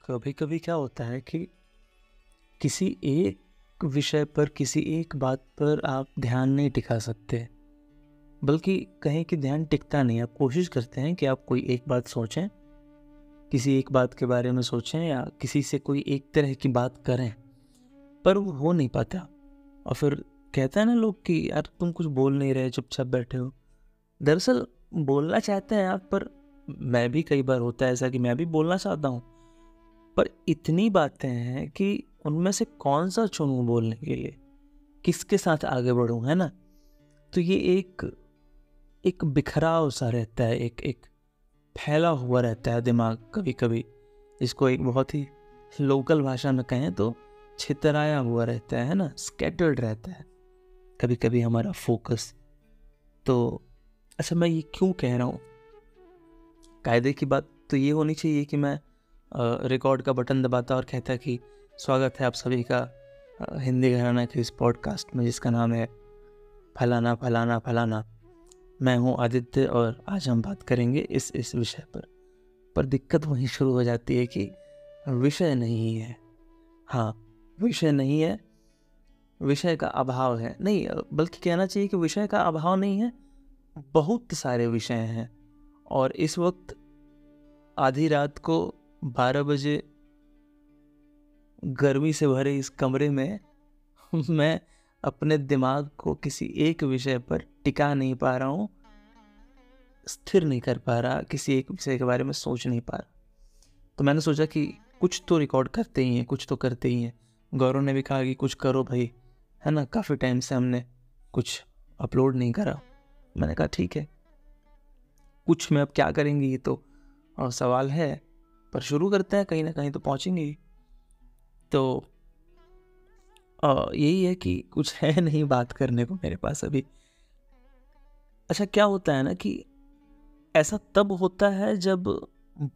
कभी कभी क्या होता है कि किसी एक विषय पर किसी एक बात पर आप ध्यान नहीं टिका सकते, बल्कि कहीं कि ध्यान टिकता नहीं। आप कोशिश करते हैं कि आप कोई एक बात सोचें, किसी एक बात के बारे में सोचें या किसी से कोई एक तरह की बात करें, पर वो हो नहीं पाता। और फिर कहते हैं ना लोग कि यार तुम कुछ बोल नहीं रहे, चुपचाप बैठे हो। दरअसल बोलना चाहते हैं आप, पर मैं भी कई बार होता है ऐसा कि मैं भी बोलना चाहता हूँ, पर इतनी बातें हैं कि उनमें से कौन सा चुनूं बोलने के लिए, किसके साथ आगे बढ़ूं, है ना। तो ये एक एक बिखराव सा रहता है, एक एक फैला हुआ रहता है दिमाग कभी कभी, इसको एक बहुत ही लोकल भाषा में कहें तो छितराया हुआ रहता है ना, स्कैटर्ड रहता है कभी कभी हमारा फोकस। तो अच्छा, मैं ये क्यों कह रहा हूँ? कायदे की बात तो ये होनी चाहिए कि मैं रिकॉर्ड का बटन दबाता और कहता कि स्वागत है आप सभी का हिंदी घराना के इस पॉडकास्ट में जिसका नाम है फलाना फलाना फलाना। मैं हूँ आदित्य और आज हम बात करेंगे इस विषय पर दिक्कत वहीं शुरू हो जाती है कि विषय नहीं है। हाँ, विषय नहीं है, विषय का अभाव है। नहीं, बल्कि कहना चाहिए कि विषय का अभाव नहीं है, बहुत सारे विषय हैं। और इस वक्त आधी रात को 12 बजे गर्मी से भरे इस कमरे में मैं अपने दिमाग को किसी एक विषय पर टिका नहीं पा रहा हूँ, स्थिर नहीं कर पा रहा, किसी एक विषय के बारे में सोच नहीं पा रहा। तो मैंने सोचा कि कुछ तो रिकॉर्ड करते ही हैं, कुछ तो करते ही हैं। गौरव ने भी कहा कि कुछ करो भाई, है ना, काफ़ी टाइम से हमने कुछ अपलोड नहीं करा। मैंने कहा ठीक है, कुछ में अब क्या करेंगे, ये तो सवाल है, पर शुरू करते हैं, कहीं ना कहीं तो पहुंचेंगे ही। तो यही है कि कुछ है नहीं बात करने को मेरे पास अभी। अच्छा, क्या होता है ना कि ऐसा तब होता है जब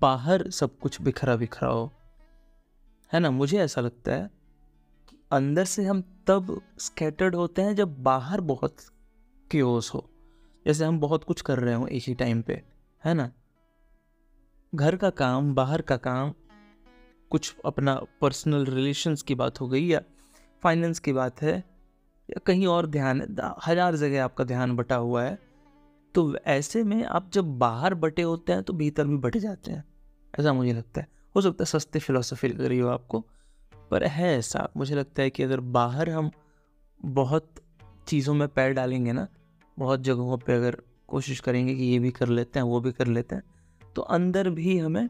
बाहर सब कुछ बिखरा बिखरा हो, है ना। मुझे ऐसा लगता है कि अंदर से हम तब स्कैटर्ड होते हैं जब बाहर बहुत क्योस हो। जैसे हम बहुत कुछ कर रहे हो एक ही टाइम पे, है ना, घर का काम, बाहर का काम, कुछ अपना पर्सनल रिलेशंस की बात हो गई या फाइनेंस की बात है या कहीं और ध्यान है, हजार जगह आपका ध्यान बटा हुआ है। तो ऐसे में आप जब बाहर बटे होते हैं तो भीतर भी बटे जाते हैं, ऐसा मुझे लगता है। हो सकता है सस्ती फिलोसफी लग रही हो आपको, पर है ऐसा। मुझे लगता है कि अगर बाहर हम बहुत चीज़ों में पैर डालेंगे ना, बहुत जगहों पे अगर कोशिश करेंगे कि ये भी कर लेते हैं वो भी कर लेते हैं, तो अंदर भी हमें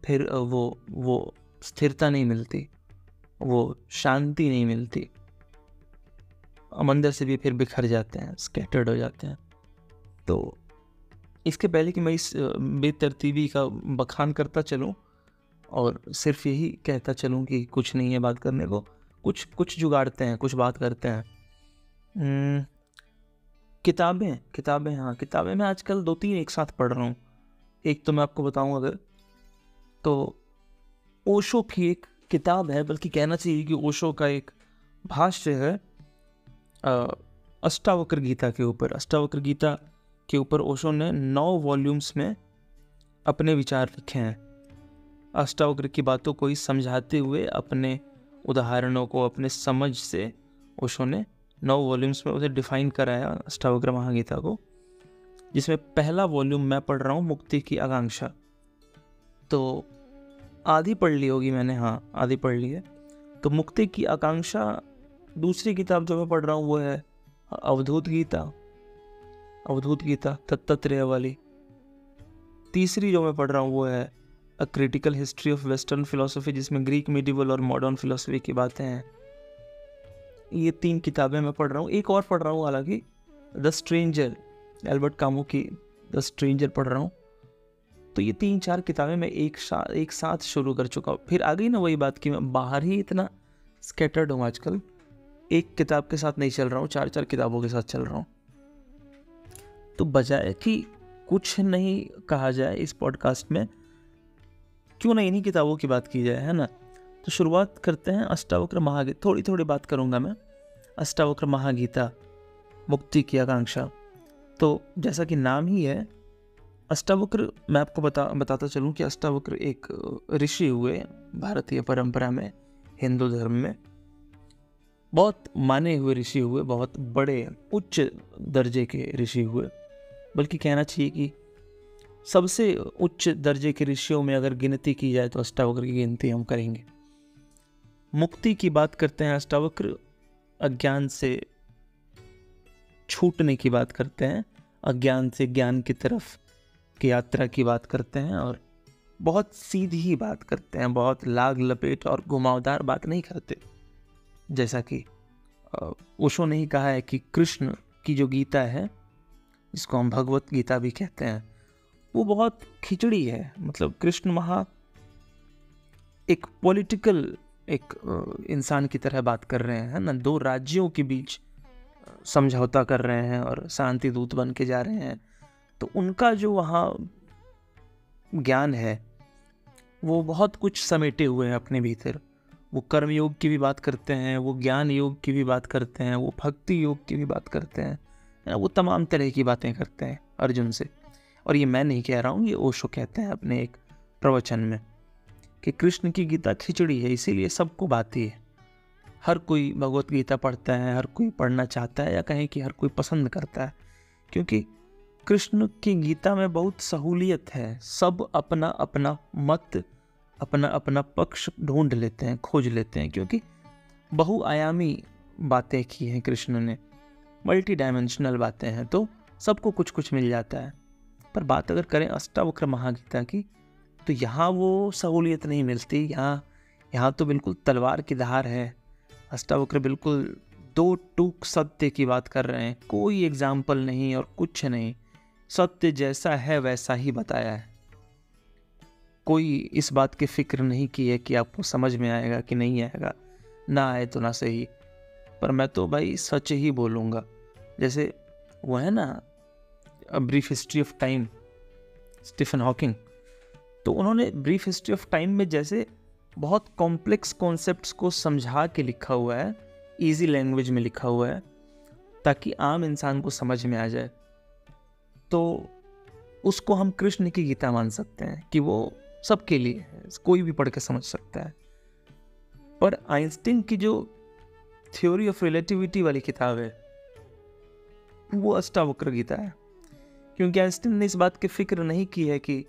फिर वो स्थिरता नहीं मिलती, वो शांति नहीं मिलती। हम अंदर से भी फिर बिखर जाते हैं, स्कैटर्ड हो जाते हैं। तो इसके पहले कि मैं इस बेतरतीबी का बखान करता चलूं और सिर्फ यही कहता चलूं कि कुछ नहीं है बात करने को, कुछ जुगाड़ते हैं, कुछ बात करते हैं। किताबें, हाँ, किताबें मैं आजकल 2-3 एक साथ पढ़ रहा हूँ। एक तो मैं आपको बताऊँ अगर, तो ओशो की एक किताब है, बल्कि कहना चाहिए कि ओशो का एक भाष्य है अष्टावक्र गीता के ऊपर। अष्टावक्र गीता के ऊपर ओशो ने 9 वॉल्यूम्स में अपने विचार लिखे हैं। अष्टावक्र की बातों को ही समझाते हुए, अपने उदाहरणों को अपने समझ से ओशो ने 9 वॉल्यूम्स में उसे डिफाइन कराया अष्टावक्र महागीता को, जिसमें पहला वॉल्यूम मैं पढ़ रहा हूँ, मुक्ति की आकांक्षा। तो आधी पढ़ ली होगी मैंने, हाँ आधी पढ़ ली है। तो मुक्ति की आकांक्षा। दूसरी किताब जो मैं पढ़ रहा हूँ वो है अवधूत गीता दत्तात्रेय वाली। तीसरी जो मैं पढ़ रहा हूँ वो है a critical history of western philosophy, जिसमें ग्रीक, मिडिवल और मॉडर्न फिलोसफी की बातें हैं। ये 3 किताबें मैं पढ़ रहा हूँ। एक और पढ़ रहा हूँ हालांकि, द स्ट्रेंजर, एल्बर्ट कामू की द स्ट्रेंजर पढ़ रहा हूँ। तो ये 3-4 किताबें मैं एक साथ शुरू कर चुका हूँ। फिर आ गई ना वही बात कि मैं बाहर ही इतना स्कैटर्ड हूँ आजकल, एक किताब के साथ नहीं चल रहा हूँ, 4-4 किताबों के साथ चल रहा हूँ। तो बजाय कि कुछ नहीं कहा जाए इस पॉडकास्ट में, क्यों ना इन्हीं किताबों की बात की जाए, है ना। तो शुरुआत करते हैं अष्टावक्र महागीता। थोड़ी थोड़ी बात करूँगा मैं। अष्टावक्र महागीता, मुक्ति की आकांक्षा। तो जैसा कि नाम ही है, अष्टावक्र, मैं आपको बताता चलूं कि अष्टावक्र एक ऋषि हुए भारतीय परंपरा में, हिंदू धर्म में बहुत माने हुए ऋषि हुए, बहुत बड़े उच्च दर्जे के ऋषि हुए। बल्कि कहना चाहिए कि सबसे उच्च दर्जे के ऋषियों में अगर गिनती की जाए तो अष्टावक्र की गिनती हम करेंगे। मुक्ति की बात करते हैं अष्टावक्र, अज्ञान से छूटने की बात करते हैं, अज्ञान से ज्ञान की तरफ की यात्रा की बात करते हैं, और बहुत सीधी बात करते हैं, बहुत लाग लपेट और घुमावदार बात नहीं करते। जैसा कि ओशो ने ही कहा है कि कृष्ण की जो गीता है, जिसको हम भगवत गीता भी कहते हैं, वो बहुत खिचड़ी है। मतलब कृष्ण वहाँ एक पॉलिटिकल एक इंसान की तरह बात कर रहे हैं ना, दो राज्यों के बीच समझौता कर रहे हैं और शांति दूत बन के जा रहे हैं। तो उनका जो वहाँ ज्ञान है वो बहुत कुछ समेटे हुए हैं अपने भीतर। वो कर्म योग की भी बात करते हैं, वो ज्ञान योग की भी बात करते हैं, वो भक्ति योग की भी बात करते हैं, वो तमाम तरह की बातें करते हैं अर्जुन से। और ये मैं नहीं कह रहा हूँ, ये ओशो कहते हैं अपने एक प्रवचन में कि कृष्ण की गीता खिचड़ी है, इसीलिए सबको भाती है। हर कोई भगवत गीता पढ़ता है, हर कोई पढ़ना चाहता है, या कहें कि हर कोई पसंद करता है, क्योंकि कृष्ण की गीता में बहुत सहूलियत है। सब अपना अपना मत, अपना अपना पक्ष ढूंढ लेते हैं, खोज लेते हैं, क्योंकि बहुआयामी बातें की हैं कृष्ण ने, मल्टी डायमेंशनल बातें हैं, तो सबको कुछ कुछ मिल जाता है। पर बात अगर करें अष्टावक्र महागीता की, तो यहाँ वो सहूलियत नहीं मिलती। यहाँ तो बिल्कुल तलवार की धार है। अष्टावक्र बिल्कुल दो टूक सत्य की बात कर रहे हैं, कोई एग्जाम्पल नहीं और कुछ नहीं, सत्य जैसा है वैसा ही बताया है। कोई इस बात की फिक्र नहीं की है कि आपको समझ में आएगा कि नहीं आएगा, ना आए तो ना सही, पर मैं तो भाई सच ही बोलूँगा। जैसे वो है ना a brief history of time, Stephen Hawking, तो उन्होंने ब्रीफ हिस्ट्री ऑफ टाइम में जैसे बहुत कॉम्प्लेक्स कॉन्सेप्ट्स को समझा के लिखा हुआ है, इजी लैंग्वेज में लिखा हुआ है, ताकि आम इंसान को समझ में आ जाए। तो उसको हम कृष्ण की गीता मान सकते हैं कि वो सबके लिए है, कोई भी पढ़ के समझ सकता है। पर आइंस्टीन की जो थ्योरी ऑफ रिलेटिविटी वाली किताब है, वो अष्टावक्र गीता है, क्योंकि आइंस्टीन ने इस बात की फिक्र नहीं की है कि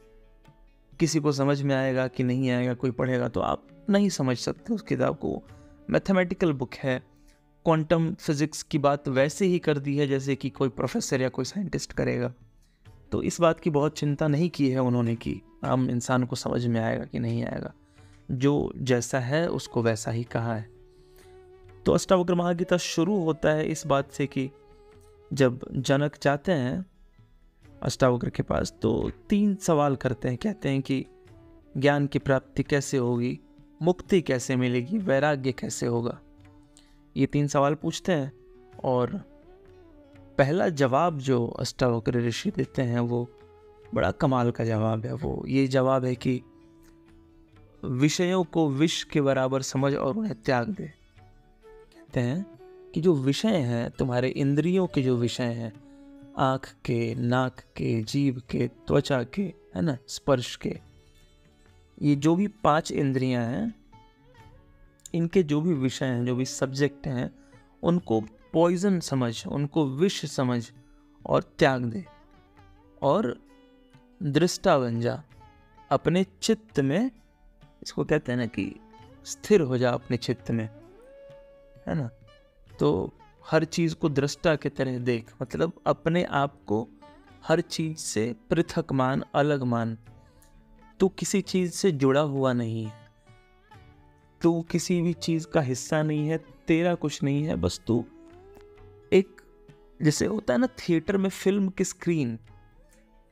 किसी को समझ में आएगा कि नहीं आएगा, कोई पढ़ेगा तो आप नहीं समझ सकते उस किताब को। मैथमेटिकल बुक है, क्वांटम फिजिक्स की बात वैसे ही कर दी है जैसे कि कोई प्रोफेसर या कोई साइंटिस्ट करेगा। तो इस बात की बहुत चिंता नहीं की है उन्होंने कि आम इंसान को समझ में आएगा कि नहीं आएगा, जो जैसा है उसको वैसा ही कहा है। तो अष्टावक्र महागीता शुरू होता है इस बात से कि जब जनक जाते हैं अष्टावक्र के पास, तो 3 सवाल करते हैं। कहते हैं कि ज्ञान की प्राप्ति कैसे होगी, मुक्ति कैसे मिलेगी, वैराग्य कैसे होगा। ये 3 सवाल पूछते हैं, और पहला जवाब जो अष्टावक्र ऋषि देते हैं वो बड़ा कमाल का जवाब है। वो ये जवाब है कि विषयों को विष के बराबर समझ और उन्हें त्याग दे। कहते हैं कि जो विषय हैं, तुम्हारे इंद्रियों के जो विषय हैं, आँख के, नाक के, जीभ के, त्वचा के, है ना, स्पर्श के, ये जो भी 5 इंद्रियां हैं, इनके जो भी विषय हैं, जो भी सब्जेक्ट हैं, उनको पॉइजन समझ, उनको विष समझ और त्याग दे, और दृष्टा बन जा अपने चित्त में। इसको कहते हैं ना कि स्थिर हो जा अपने चित्त में, है ना। तो हर चीज़ को दृष्टा की तरह देख, मतलब अपने आप को हर चीज़ से पृथक मान, अलग मान। तू किसी चीज़ से जुड़ा हुआ नहीं है, तू किसी भी चीज़ का हिस्सा नहीं है, तेरा कुछ नहीं है, बस तू एक, जैसे होता है ना थिएटर में फिल्म की स्क्रीन,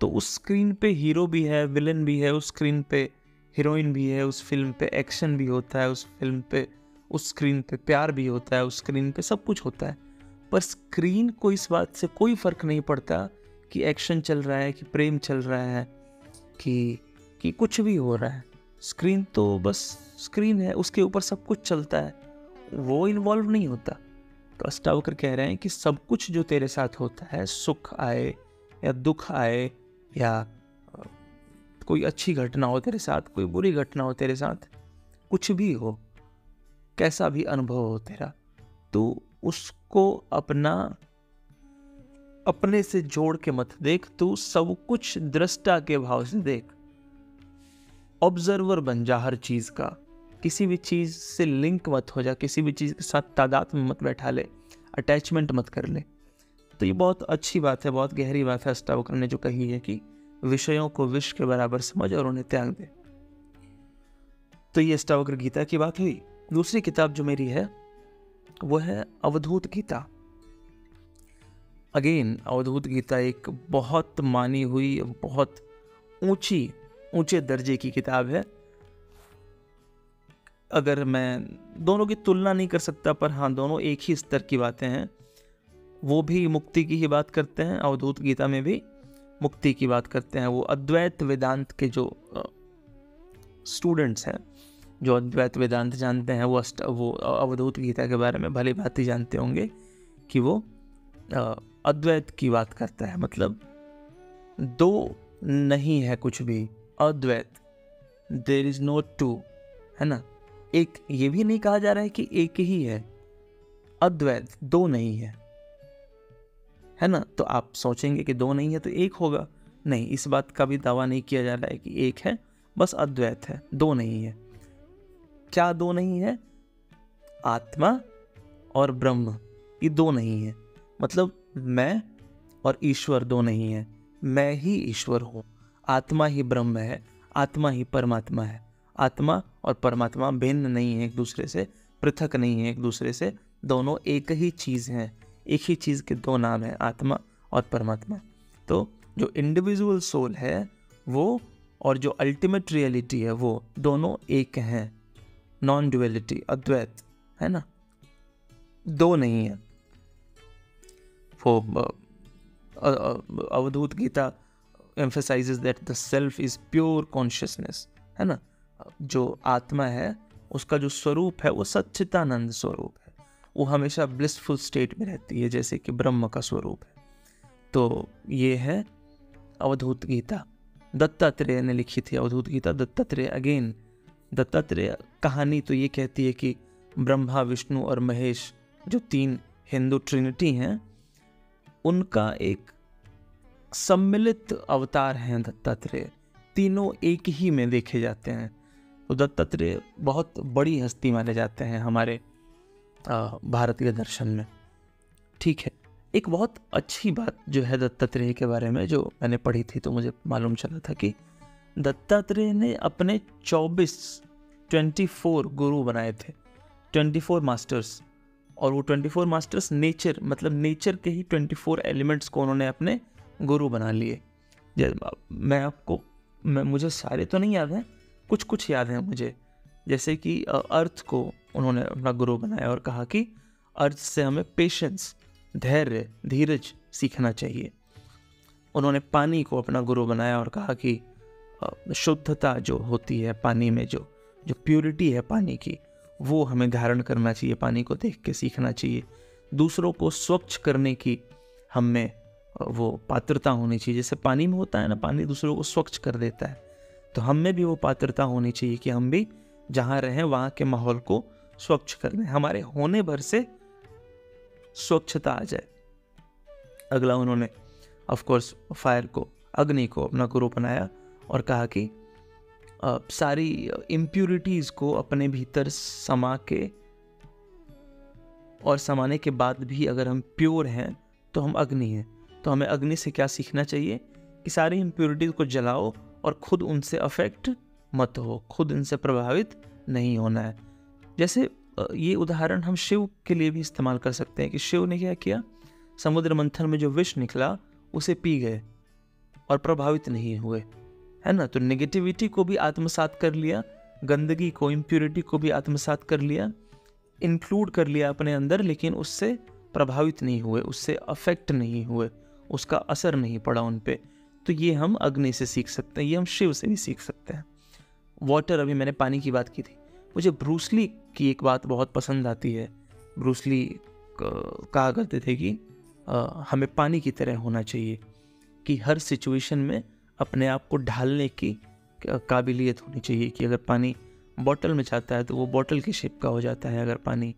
तो उस स्क्रीन पे हीरो भी है, विलन भी है, उस स्क्रीन पे हीरोइन भी है, उस फिल्म पे एक्शन भी होता है, उस फिल्म पे, उस स्क्रीन पे प्यार भी होता है, उस स्क्रीन पे सब कुछ होता है। पर स्क्रीन को इस बात से कोई फर्क नहीं पड़ता कि एक्शन चल रहा है, कि प्रेम चल रहा है, कि कुछ भी हो रहा है। स्क्रीन तो बस स्क्रीन है, उसके ऊपर सब कुछ चलता है, वो इन्वॉल्व नहीं होता। तो अष्टावक्र कह रहे हैं कि सब कुछ जो तेरे साथ होता है, सुख आए या दुख आए या कोई अच्छी घटना हो तेरे साथ, कोई बुरी घटना हो तेरे साथ, कुछ भी हो, कैसा भी अनुभव हो तेरा, तो उसको अपने से जोड़ के मत देख, तू सब कुछ दृष्टा के भाव से देख। ऑब्जर्वर बन जा हर चीज का, किसी भी चीज से लिंक मत हो जा, किसी भी चीज के साथ तादाद में मत बैठा ले, अटैचमेंट मत कर ले। तो ये बहुत अच्छी बात है, बहुत गहरी बात है अष्टावक्र ने जो कही है कि विषयों को विष के बराबर समझ और उन्हें त्याग दे। तो ये अष्टावक्र गीता की बात हुई। दूसरी किताब जो मेरी है वो है अवधूत गीता। अगेन अवधूत गीता एक बहुत मानी हुई, बहुत ऊंचे दर्जे की किताब है। अगर मैं दोनों की तुलना नहीं कर सकता, पर हाँ दोनों एक ही स्तर की बातें हैं। वो भी मुक्ति की ही बात करते हैं, अवधूत गीता में भी मुक्ति की बात करते हैं। वो अद्वैत वेदांत के जो स्टूडेंट्स हैं, जो अद्वैत वेदांत जानते हैं, वो अवधूत गीता के बारे में भली भांति जानते होंगे कि वो अद्वैत की बात करता है। मतलब दो नहीं है कुछ भी, अद्वैत, देयर इज नो टू, है ना। एक ये भी नहीं कहा जा रहा है कि एक ही है, अद्वैत, दो नहीं है ना। तो आप सोचेंगे कि दो नहीं है तो एक होगा, नहीं, इस बात का भी दावा नहीं किया जा रहा है कि एक है, बस अद्वैत है, दो नहीं है। क्या दो नहीं है? आत्मा और ब्रह्म, ये दो नहीं है। मतलब मैं और ईश्वर दो नहीं है, मैं ही ईश्वर हूँ, आत्मा ही ब्रह्म है, आत्मा ही परमात्मा है। आत्मा और परमात्मा भिन्न नहीं है एक दूसरे से, पृथक नहीं है एक दूसरे से, दोनों एक ही चीज़ हैं, एक ही चीज़ के दो नाम हैं, आत्मा और परमात्मा। तो जो इंडिविजुअल सोल है वो और जो अल्टीमेट रियलिटी है वो दोनों एक हैं, नॉन ड्युअलिटी, अद्वैत, है ना, दो नहीं है। वो अवधूत Gita emphasizes that the self is pure consciousness, है ना। जो आत्मा है उसका जो स्वरूप है वो सच्चिदानंद स्वरूप है, वो हमेशा ब्लिसफुल स्टेट में रहती है, जैसे कि ब्रह्म का स्वरूप है। तो ये है अवधूत गीता, दत्तात्रेय ने लिखी थी अवधूत गीता। दत्तात्रेय कहानी तो ये कहती है कि ब्रह्मा, विष्णु और महेश जो तीन हिंदू ट्रिनिटी हैं, उनका एक सम्मिलित अवतार हैं दत्तात्रेय, तीनों एक ही में देखे जाते हैं। तो दत्तात्रेय बहुत बड़ी हस्ती माने जाते हैं हमारे भारतीय दर्शन में। ठीक है, एक बहुत अच्छी बात जो है दत्तात्रेय के बारे में, जो मैंने पढ़ी थी तो मुझे मालूम चला था कि दत्तात्रेय ने अपने 24 गुरु बनाए थे, 24 मास्टर्स। और वो 24 मास्टर्स नेचर, मतलब नेचर के ही 24 एलिमेंट्स को उन्होंने अपने गुरु बना लिए। मुझे सारे तो नहीं याद हैं, कुछ याद हैं मुझे। जैसे कि अर्थ को उन्होंने अपना गुरु बनाया और कहा कि अर्थ से हमें पेशेंस, धैर्य, धीरज सीखना चाहिए। उन्होंने पानी को अपना गुरु बनाया और कहा कि शुद्धता जो होती है पानी में, जो प्योरिटी है पानी की, वो हमें धारण करना चाहिए, पानी को देख के सीखना चाहिए। दूसरों को स्वच्छ करने की हम में वो पात्रता होनी चाहिए, जैसे पानी में होता है ना, पानी दूसरों को स्वच्छ कर देता है, तो हम में भी वो पात्रता होनी चाहिए कि हम भी जहाँ रहें वहाँ के माहौल को स्वच्छ कर दें, हमारे होने भर से स्वच्छता आ जाए। अगला उन्होंने ऑफ कोर्स फायर को, अग्नि को अपना गुरु बनाया और कहा कि सारी इम्प्यूरिटीज़ को अपने भीतर समा के, और समाने के बाद भी अगर हम प्योर हैं तो हम अग्नि हैं। तो हमें अग्नि से क्या सीखना चाहिए कि सारी इम्प्यूरिटीज़ को जलाओ और खुद उनसे अफेक्ट मत हो, खुद इनसे प्रभावित नहीं होना है। जैसे ये उदाहरण हम शिव के लिए भी इस्तेमाल कर सकते हैं कि शिव ने क्या किया, समुद्र मंथन में जो विष निकला उसे पी गए और प्रभावित नहीं हुए, है ना। तो नेगेटिविटी को भी आत्मसात कर लिया, गंदगी को, इम्प्यूरिटी को भी आत्मसात कर लिया, इंक्लूड कर लिया अपने अंदर, लेकिन उससे प्रभावित नहीं हुए, उससे अफेक्ट नहीं हुए, उसका असर नहीं पड़ा उन पे। तो ये हम अग्नि से सीख सकते हैं, ये हम शिव से भी सीख सकते हैं। वाटर, अभी मैंने पानी की बात की थी, मुझे ब्रूस ली की एक बात बहुत पसंद आती है। ब्रूस ली कहा करते थे कि हमें पानी की तरह होना चाहिए, कि हर सिचुएशन में अपने आप को ढालने की काबिलियत होनी चाहिए कि अगर पानी बॉटल में जाता है तो वो बॉटल के शेप का हो जाता है, अगर पानी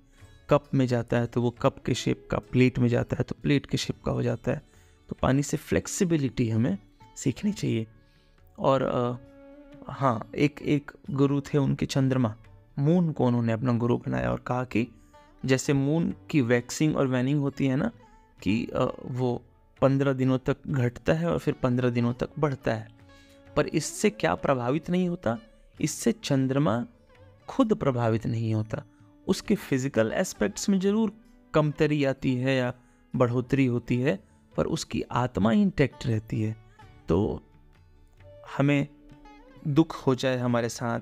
कप में जाता है तो वो कप के शेप का, प्लेट में जाता है तो प्लेट के शेप का हो जाता है। तो पानी से फ्लेक्सिबिलिटी हमें सीखनी चाहिए। और हाँ, एक गुरु थे उनके, चंद्रमा, मून को उन्होंने अपना गुरु बनाया और कहा कि जैसे मून की वैक्सिंग और वैनिंग होती है ना, कि वो 15 दिनों तक घटता है और फिर 15 दिनों तक बढ़ता है, पर इससे क्या प्रभावित नहीं होता, इससे चंद्रमा खुद प्रभावित नहीं होता। उसके फिजिकल एस्पेक्ट्स में जरूर कमतरी आती है या बढ़ोतरी होती है, पर उसकी आत्मा इंटैक्ट रहती है। तो हमें दुख हो जाए हमारे साथ,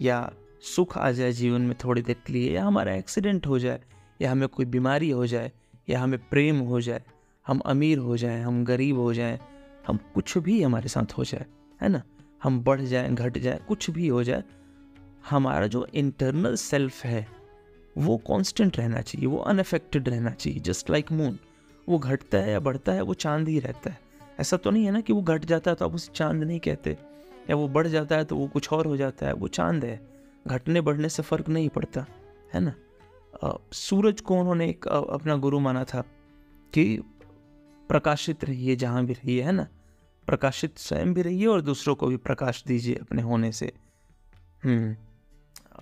या सुख आ जाए जीवन में थोड़ी देर के लिए, या हमारा एक्सीडेंट हो जाए, या हमें कोई बीमारी हो जाए, या हमें प्रेम हो जाए, हम अमीर हो जाएं, हम गरीब हो जाएं, हम कुछ भी हमारे साथ हो जाए, है ना, हम बढ़ जाएं, घट जाए, कुछ भी हो जाए, हमारा जो इंटरनल सेल्फ है वो कांस्टेंट रहना चाहिए, वो अनअफेक्टेड रहना चाहिए। जस्ट लाइक मून, वो घटता है या बढ़ता है वो चांद ही रहता है। ऐसा तो नहीं है ना कि वो घट जाता है तो आप उसे चांद नहीं कहते, या वो बढ़ जाता है तो वो कुछ और हो जाता है, वो चांद है। घटने बढ़ने से फर्क नहीं पड़ता, है ना। सूरज को उन्होंने एक अपना गुरु माना था कि प्रकाशित रहिए जहाँ भी रहिए, है ना, प्रकाशित स्वयं भी रहिए और दूसरों को भी प्रकाश दीजिए अपने होने से।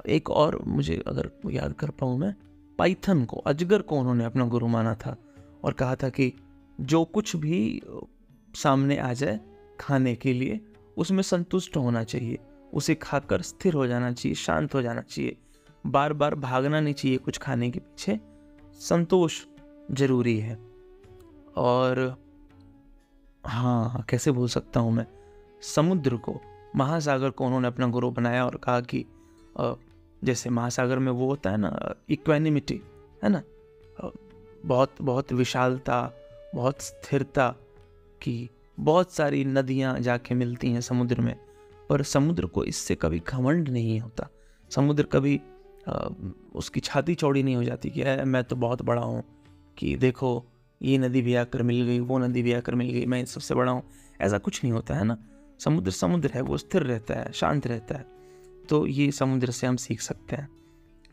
एक और मुझे अगर याद कर पाऊँ मैं, पाइथन को, अजगर को उन्होंने अपना गुरु माना था और कहा था कि जो कुछ भी सामने आ जाए खाने के लिए उसमें संतुष्ट होना चाहिए, उसे खाकर स्थिर हो जाना चाहिए, शांत हो जाना चाहिए, बार बार भागना नहीं चाहिए कुछ खाने के पीछे, संतोष जरूरी है। और हाँ, कैसे भूल सकता हूँ मैं, समुद्र को, महासागर को उन्होंने अपना गुरु बनाया और कहा कि जैसे महासागर में वो होता है ना, इक्वेनिमिटी, है ना, बहुत बहुत विशालता, बहुत स्थिरता की बहुत सारी नदियाँ जाके मिलती हैं समुद्र में, पर समुद्र को इससे कभी घमंड नहीं होता। समुद्र कभी उसकी छाती चौड़ी नहीं हो जाती कि मैं तो बहुत बड़ा हूँ, कि देखो ये नदी भी आकर मिल गई, वो नदी भी आकर मिल गई, मैं सबसे बड़ा हूँ। ऐसा कुछ नहीं होता है ना। समुद्र समुद्र है, वो स्थिर रहता है, शांत रहता है। तो ये समुद्र से हम सीख सकते हैं।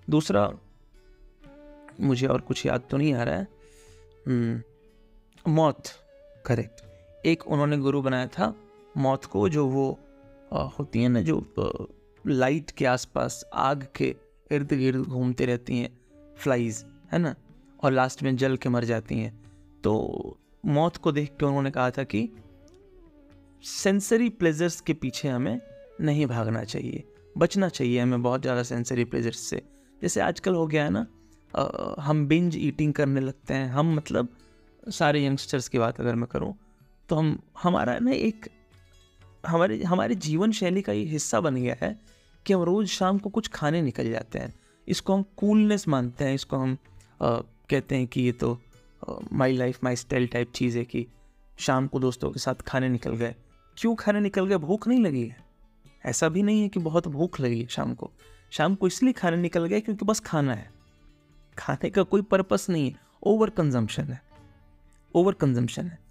दूसरा, मुझे और कुछ याद तो नहीं आ रहा है, मौत, करेक्ट, एक उन्होंने गुरु बनाया था मौत को, जो वो होती है ना, जो लाइट के आसपास, आग के इर्द गिर्द घूमते रहती हैं, फ्लाइज, है ना, और लास्ट में जल के मर जाती हैं। तो मौत को देख के उन्होंने कहा था कि सेंसरी प्लेजर्स के पीछे हमें नहीं भागना चाहिए, बचना चाहिए हमें बहुत ज़्यादा सेंसरी प्लेजर्स से। जैसे आजकल हो गया है ना, हम बिंज ईटिंग करने लगते हैं। हम मतलब सारे यंगस्टर्स की बात अगर मैं करूं तो हमारा ना एक हमारे जीवन शैली का ये हिस्सा बन गया है कि हम रोज़ शाम को कुछ खाने निकल जाते हैं। इसको हम कूलनेस मानते हैं, इसको हम कहते हैं कि ये तो my life my style type चीज़ है कि शाम को दोस्तों के साथ खाने निकल गए। क्यों खाने निकल गए? भूख नहीं लगी है? ऐसा भी नहीं है कि बहुत भूख लगी है शाम को इसलिए खाने निकल गए क्योंकि बस खाना है। खाने का कोई पर्पस नहीं है, ओवर कंजम्पशन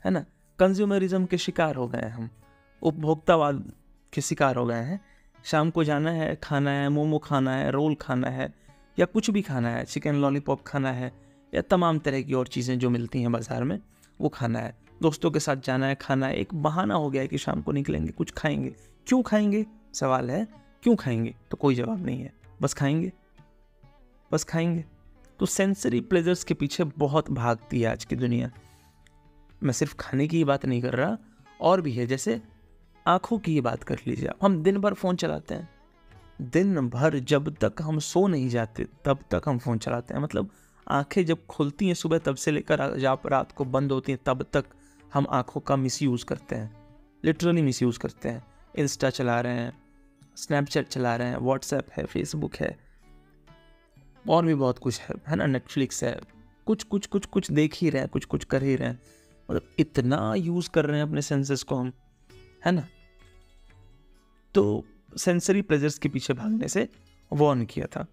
है ना। कंज्यूमरिज्म के शिकार हो गए हम, उपभोक्तावाद के शिकार हो गए हैं। शाम को जाना है, खाना है, मोमो खाना है, रोल खाना है, या कुछ भी खाना है, चिकन लॉलीपॉप खाना है, या तमाम तरह की और चीज़ें जो मिलती हैं बाज़ार में वो खाना है। दोस्तों के साथ जाना है, खाना है, एक बहाना हो गया है कि शाम को निकलेंगे, कुछ खाएंगे। क्यों खाएंगे? सवाल है, क्यों खाएंगे? तो कोई जवाब नहीं है, बस खाएंगे। तो सेंसरी प्लेजर्स के पीछे बहुत भागती है आज की दुनिया। मैं सिर्फ खाने की ही बात नहीं कर रहा, और भी है। जैसे आंखों की ही बात कर लीजिए आप। हम दिन भर फ़ोन चलाते हैं, दिन भर, जब तक हम सो नहीं जाते तब तक हम फ़ोन चलाते हैं। मतलब आंखें जब खुलती हैं सुबह तब से लेकर जब रात को बंद होती हैं तब तक हम आंखों का मिसयूज़ करते हैं, लिटरली मिसयूज़ करते हैं। इंस्टा चला रहे हैं, स्नैपचैट चला रहे हैं, व्हाट्सएप है, फेसबुक है, और भी बहुत कुछ है ना, नेटफ्लिक्स है, कुछ देख ही रहे हैं, कुछ कर ही रहे हैं। मतलब इतना यूज़ कर रहे हैं अपने सेंसेस को हम, है ना। तो सेंसरी प्लेजर्स के पीछे भागने से वार्न किया था,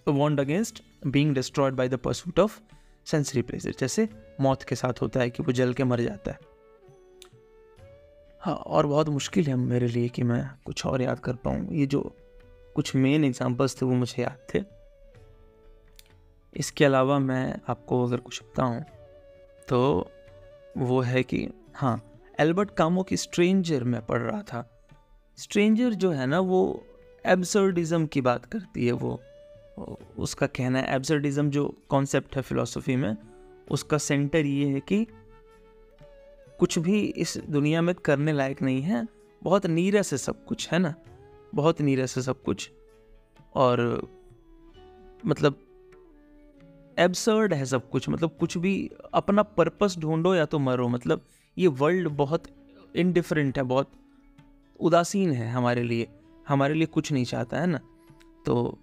warned against being destroyed by the pursuit of sensory pleasure. जैसे मौत के साथ होता है कि वो जल के मर जाता है। हाँ, और बहुत मुश्किल है मेरे लिए कि मैं कुछ और याद कर पाऊँ। ये जो कुछ मेन एग्ज़ाम्पल्स थे वो मुझे याद थे। इसके अलावा मैं आपको अगर कुछ बताऊँ तो वो है कि हाँ, एल्बर्ट कामू की स्ट्रेंजर मैं पढ़ रहा था। स्ट्रेंजर जो है ना वो एब्सर्डिज़म की बात करती है। वो उसका कहना है एब्सर्डिज़म जो कॉन्सेप्ट है फ़िलॉसफ़ी में, उसका सेंटर ये है कि कुछ भी इस दुनिया में करने लायक नहीं है, बहुत नीरस है सब कुछ, है ना? बहुत नीरस है सब कुछ और मतलब एब्सर्ड है सब कुछ, मतलब कुछ भी अपना पर्पस ढूँढो या तो मरो। मतलब ये वर्ल्ड बहुत इंडिफरेंट है, बहुत उदासीन है हमारे लिए कुछ नहीं चाहता, है ना? तो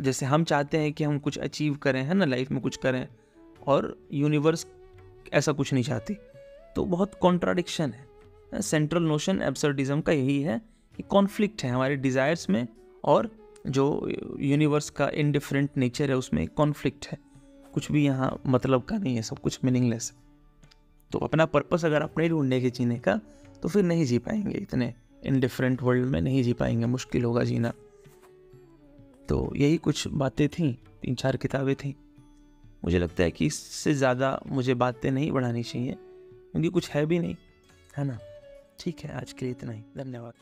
जैसे हम चाहते हैं कि हम कुछ अचीव करें, है ना, लाइफ में कुछ करें, और यूनिवर्स ऐसा कुछ नहीं चाहती। तो बहुत कॉन्ट्राडिक्शन है। सेंट्रल नोशन एब्सर्डिज्म का यही है कि कॉन्फ्लिक्ट है हमारे डिज़ायर्स में और जो यूनिवर्स का इनडिफरेंट नेचर है उसमें कॉन्फ्लिक्ट है। कुछ भी यहाँ मतलब का नहीं है, सब कुछ मीनिंगलेस है। तो अपना पर्पस अगर आप नहीं ढूंढेंगे जीने का तो फिर नहीं जी पाएंगे, इतने इनडिफरेंट वर्ल्ड में नहीं जी पाएंगे, मुश्किल होगा जीना। तो यही कुछ बातें थी, 3-4 किताबें थी। मुझे लगता है कि इससे ज़्यादा मुझे बातें नहीं बढ़ानी चाहिए क्योंकि कुछ है भी नहीं, है ना? ठीक है, आज के लिए इतना ही। धन्यवाद।